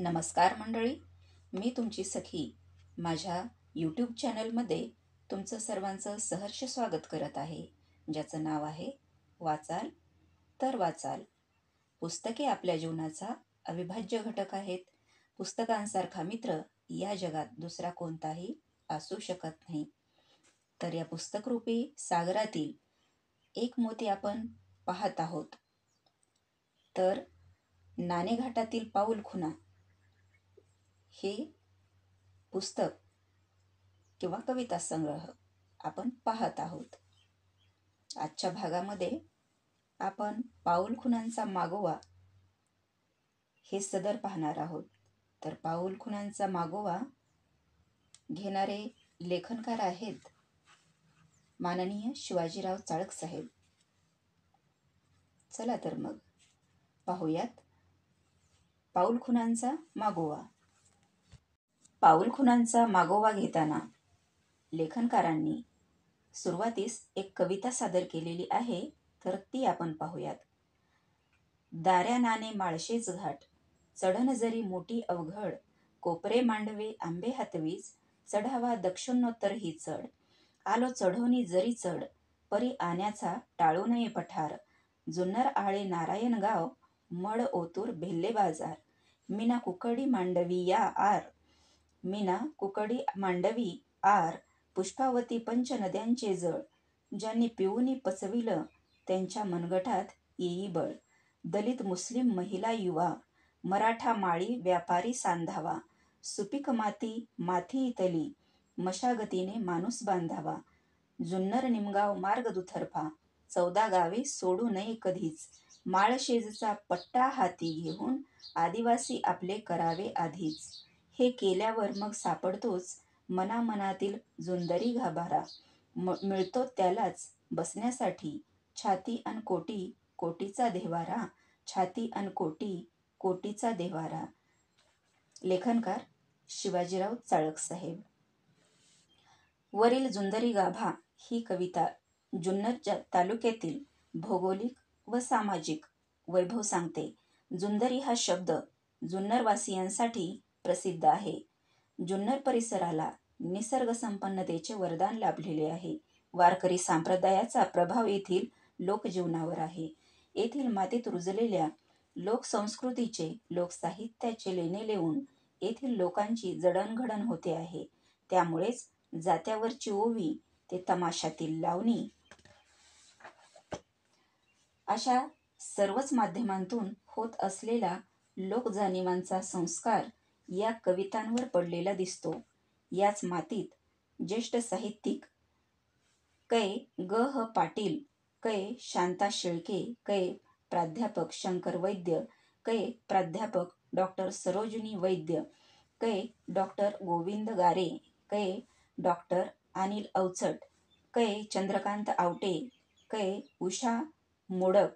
नमस्कार मंडळी, मी तुमची सखी माझ्या यूट्यूब चॅनलमध्ये तुमचं सर्वांचं सहर्ष स्वागत करत आहे, ज्याचं नाव आहे वाचाल तर वाचाल. पुस्तके आपल्या जीवनाचा अविभाज्य घटक आहेत. पुस्तकांसारखा मित्र या जगात दुसरा कोणताही असू शकत नाही. तर या पुस्तकरूपी सागरातील एक मोती आपण पाहत आहोत. तर नाणेघाटातील पाऊल खुणा हे पुस्तक किंवा कविता संग्रह आपण पाहत आहोत. आजच्या भागामध्ये आपण पाऊल खुणांचा मागोवा हे सदर पाहणार आहोत. तर पाऊल खुणांचा मागोवा घेणारे लेखनकार आहेत माननीय शिवाजीराव चाळक साहेब. चला तर मग पाहूयात पाऊल खुणांचा मागोवा. पाऊल खुणांचा मागोवा घेताना लेखनकारांनी सुरुवातीस एक कविता सादर केलेली आहे, तर ती आपण पाहूयात. दाऱ्या नाणे माळशेज घाट, चढण जरी मोठी अवघड, कोपरे मांडवे आंबे हातवीज, चढावा दक्षिणोत्तर ही चढ, आलो चढोनी जरी चढ, परी आण्याचा टाळू नये पठार, जुन्नर आळे नारायणगाव, मड ओतूर भेल्ले बाजार, मीना कुकडी मांडवी या आर, मीना कुकडी मांडवी आर, पुष्पावती पंच नद्यांचे जळ, ज्यांनी पिऊनी पचविलं त्यांच्या मनगटात येई बळ, दलित मुस्लिम महिला युवा, मराठा माळी व्यापारी सांधावा, सुपीक माती माथी इतली, मशागतीने माणूस बांधावा, जुन्नर निमगाव मार्ग दुतर्फा, 14 गावे सोडू नये कधीच, माळशेजचा पट्टा हाती घेऊन आदिवासी आपले करावे आधीच, हे केल्यावर मग सापडतोच मनामनातील जुंदरी गाभारा, मिळतो त्यालाच बसण्यासाठी छाती अन कोटी कोटीचा देवारा, छाती अन कोटी कोटीचा देवारा. लेखनकार शिवाजीराव चाळक साहेब. वरील जुंदरी गाभा ही कविता जुन्नर तालुक्यातील भौगोलिक व सामाजिक वैभव सांगते. जुंदरी हा शब्द जुन्नरवासियांसाठी प्रसिद्ध आहे. जुन्नर परिसराला निसर्ग संपन्नतेचे वरदान लाभलेले आहे. वारकरी संप्रदायाचा प्रभाव येथील लोकजीवनावर आहे. येथील मातीत रुजलेल्या लोकसंस्कृतीचे, लोकसाहित्याचे लेणे लिहून येथील लोकांची जडणघडण होते आहे. त्यामुळेच जात्यावरची ओवी ते तमाशातील लावणी अशा सर्वच माध्यमांतून होत असलेला लोकजाणिवांचा संस्कार या कवितांवर पडलेला दिसतो. याच मातीत ज्येष्ठ साहित्यिक कै ग ह पाटील, कै शांता शेळके, कै प्राध्यापक शंकर वैद्य, कै प्राध्यापक डॉक्टर सरोजिनी वैद्य, कै डॉक्टर गोविंद गारे, कै डॉक्टर अनिल अवचट, कै चंद्रकांत आवटे, कै उषा मोडक,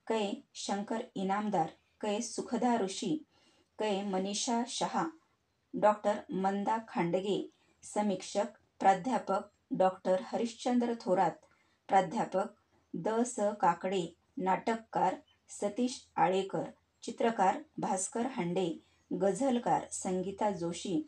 कै शंकर इनामदार, कै सुखदा ऋषी, कै मनीषा शहा, डॉक्टर मंदा खांडगे, समीक्षक प्राध्यापक डॉक्टर हरिश्चंद्र थोरात, प्राध्यापक द स काकडे, नाटककार सतीश आळेकर, चित्रकार भास्कर हांडे, गझलकार संगीता जोशी,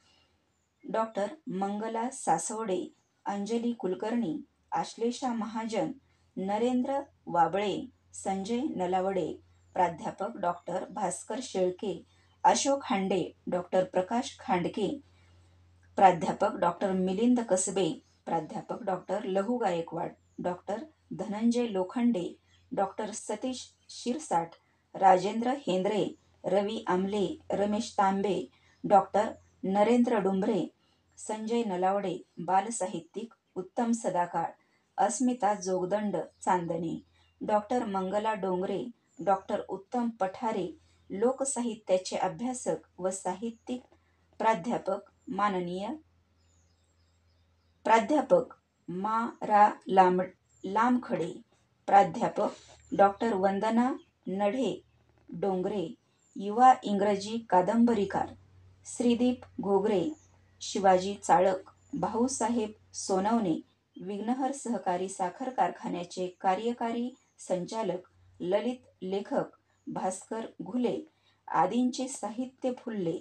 डॉक्टर मंगला सासवडे, अंजली कुलकर्णी, आश्लेषा महाजन, नरेंद्र वाबळे, संजय नलावडे, प्राध्यापक डॉक्टर भास्कर शेळके, अशोक हांडे, डॉक्टर प्रकाश खांडके, प्राध्यापक डॉक्टर मिलिंद कसबे, प्राध्यापक डॉक्टर लहू गायकवाड, डॉक्टर धनंजय लोखंडे, डॉक्टर सतीश शिरसाट, राजेंद्र हेंद्रे, रवी आमले, रमेश तांबे, डॉक्टर नरेंद्र डुंबरे, संजय नलावडे, बालसाहित्यिक उत्तम सदाकाळ, अस्मिता जोगदंड चांदणे, डॉक्टर मंगला डोंगरे, डॉक्टर उत्तम पठारे, लोकसाहित्याचे अभ्यासक व साहित्यिक प्राध्यापक माननीय प्राध्यापक मा रा लामखडे, प्राध्यापक डॉक्टर वंदना नढे डोंगरे, युवा इंग्रजी कादंबरीकार श्रीदीप घोगरे, शिवाजी चाळक, भाऊसाहेब सोनवणे, विघ्नहर सहकारी साखर कारखान्याचे कार्यकारी संचालक, ललित लेखक भास्कर घुले आदींचे साहित्य फुलले.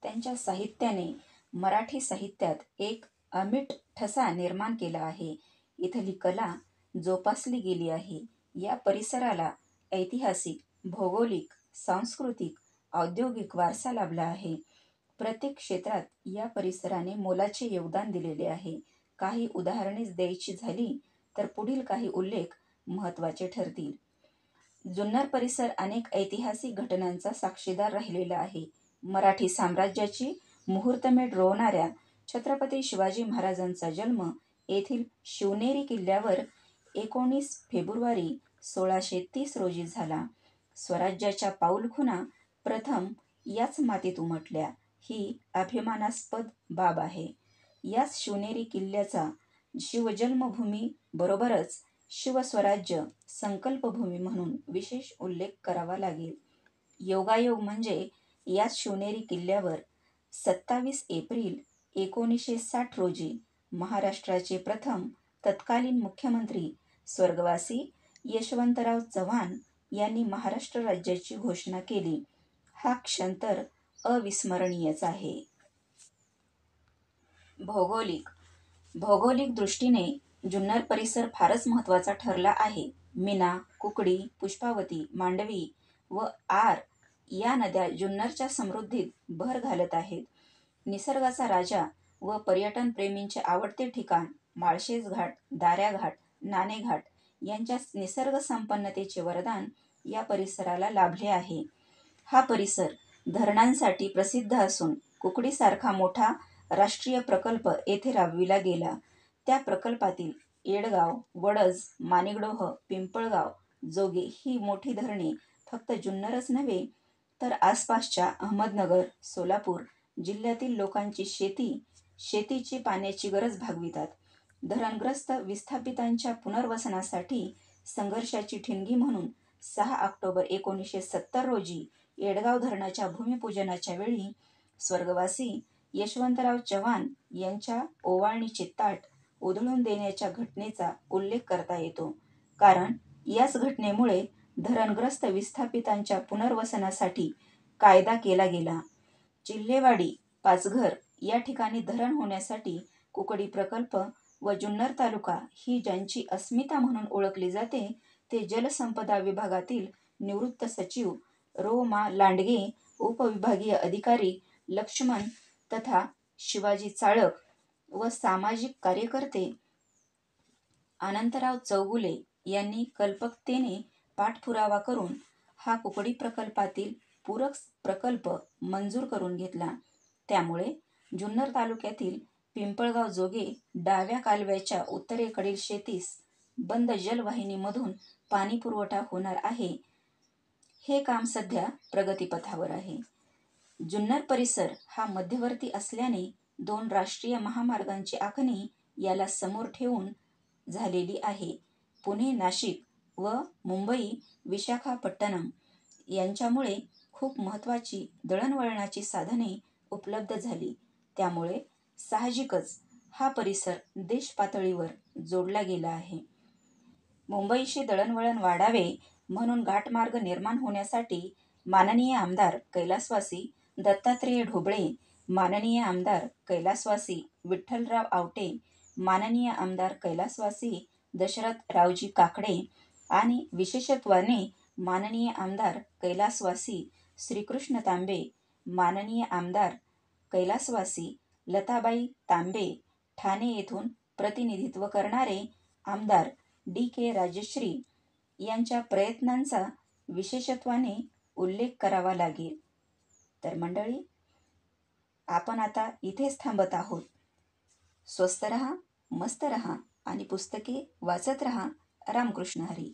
त्यांच्या साहित्याने मराठी साहित्यात एक अमीट ठसा निर्माण केला आहे. इथली कला जोपासली गेली आहे. या परिसराला ऐतिहासिक, भौगोलिक, सांस्कृतिक, औद्योगिक वारसा लाभला आहे. प्रत्येक क्षेत्रात या परिसराने मोलाचे योगदान दिलेले आहे. काही उदाहरणेच द्यायची झाली तर पुढील काही उल्लेख महत्त्वाचे ठरतील. जुन्नर परिसर अनेक ऐतिहासिक घटनांचा साक्षीदार राहिलेला आहे. मराठी साम्राज्याची मुहूर्तमेढ रोवणाऱ्या छत्रपती शिवाजी महाराजांचा जन्म येथील शिवनेरी किल्ल्यावर 19 फेब्रुवारी 1630 रोजी झाला. स्वराज्याच्या पाऊलखुणा प्रथम याच मातीत उमटल्या, ही अभिमानास्पद बाब आहे. याच शिवनेरी किल्ल्याचा शिवजन्मभूमी बरोबरच शिवस्वराज्य संकल्पभूमी म्हणून विशेष उल्लेख करावा लागेल. योगायोग म्हणजे याच शिवनेरी किल्ल्यावर 27 एप्रिल 1960 रोजी महाराष्ट्राचे प्रथम तत्कालीन मुख्यमंत्री स्वर्गवासी यशवंतराव चव्हाण यांनी महाराष्ट्र राज्याची घोषणा केली. हा क्षण तर अविस्मरणीयच आहे. भौगोलिक दृष्टीने जुन्नर परिसर फारच महत्त्वाचा ठरला आहे. मीना, कुकडी, पुष्पावती, मांडवी व आर या नद्या जुन्नरच्या समृद्धीत भर घालत आहेत. निसर्गाचा राजा व पर्यटनप्रेमींचे आवडते ठिकाण माळशेज घाट, दाऱ्या घाट, नाणे घाट यांच्या निसर्ग संपन्नतेचे वरदान या परिसराला लाभले आहे. हा परिसर धरणांसाठी प्रसिद्ध असून कुकडीसारखा मोठा राष्ट्रीय प्रकल्प येथे राबविला गेला. त्या प्रकल्पातील येडगाव, वडज, माणिकडोह, पिंपळगाव, जोगे ही मोठी धरणे फक्त जुन्नरच नव्हे तर आसपासच्या अहमदनगर, सोलापूर जिल्ह्यातील लोकांची शेतीची पाण्याची गरज भागवितात. धरणग्रस्त विस्थापितांच्या पुनर्वसनासाठी संघर्षाची ठिणगी म्हणून 6 ऑक्टोबर 1970 रोजी येडगाव धरणाच्या भूमिपूजनाच्या वेळी स्वर्गवासी यशवंतराव चव्हाण यांच्या ओवाळणीचे ताट उधळून देण्याच्या घटनेचा उल्लेख करता येतो. कारण याच घटनेमुळे धरणग्रस्त विस्थापितांच्या पुनर्वसनासाठी कायदा केला गेला. चिल्हेवाडी, पाचघर या ठिकाणी धरण होण्यासाठी कुकडी प्रकल्प व जुन्नर तालुका ही ज्यांची अस्मिता म्हणून ओळखली जाते ते जलसंपदा विभागातील निवृत्त सचिव रो. मा. लांडगे, उपविभागीय अधिकारी लक्ष्मण तथा शिवाजी चाळक व सामाजिक कार्यकर्ते अनंतराव चौगुले यांनी कल्पकतेने पाठपुरावा करून हा कुकडी प्रकल्पातील पूरक प्रकल्प मंजूर करून घेतला. त्यामुळे जुन्नर तालुक्यातील पिंपळगाव जोगे डाव्या कालव्याच्या उत्तरेकडील शेतीस बंद जलवाहिनीमधून पाणी पुरवठा होणार आहे. हे काम सध्या प्रगतीपथावर आहे. जुन्नर परिसर हा मध्यवर्ती असल्याने 2 राष्ट्रीय महामार्गांची आखणी याला समोर ठेवून झालेली आहे. पुणे नाशिक व मुंबई विशाखापट्टणम यांच्यामुळे खूप महत्त्वाची दळणवळणाची साधने उपलब्ध झाली. त्यामुळे साहजिकच हा परिसर देशपातळीवर जोडला गेला आहे. मुंबईशी दळणवळण वाढावे म्हणून घाटमार्ग निर्माण होण्यासाठी माननीय आमदार कैलासवासी दत्तात्रेय ढोबळे, माननीय आमदार कैलासवासी विठ्ठलराव आवटे, माननीय आमदार कैलासवासी दशरथरावजी काकडे आणि विशेषत्वाने माननीय आमदार कैलासवासी श्रीकृष्ण तांबे, माननीय आमदार कैलासवासी लताबाई तांबे, ठाणे येथून प्रतिनिधित्व करणारे आमदार डी. राजश्री यांच्या प्रयत्नांचा विशेषत्वाने उल्लेख करावा लागेल. तर मंडळी, आपण आता इथेच थांबत आहोत. स्वस्त रहा, मस्त रहा आणि पुस्तके वाचत रहा. रामकृष्ण हरी.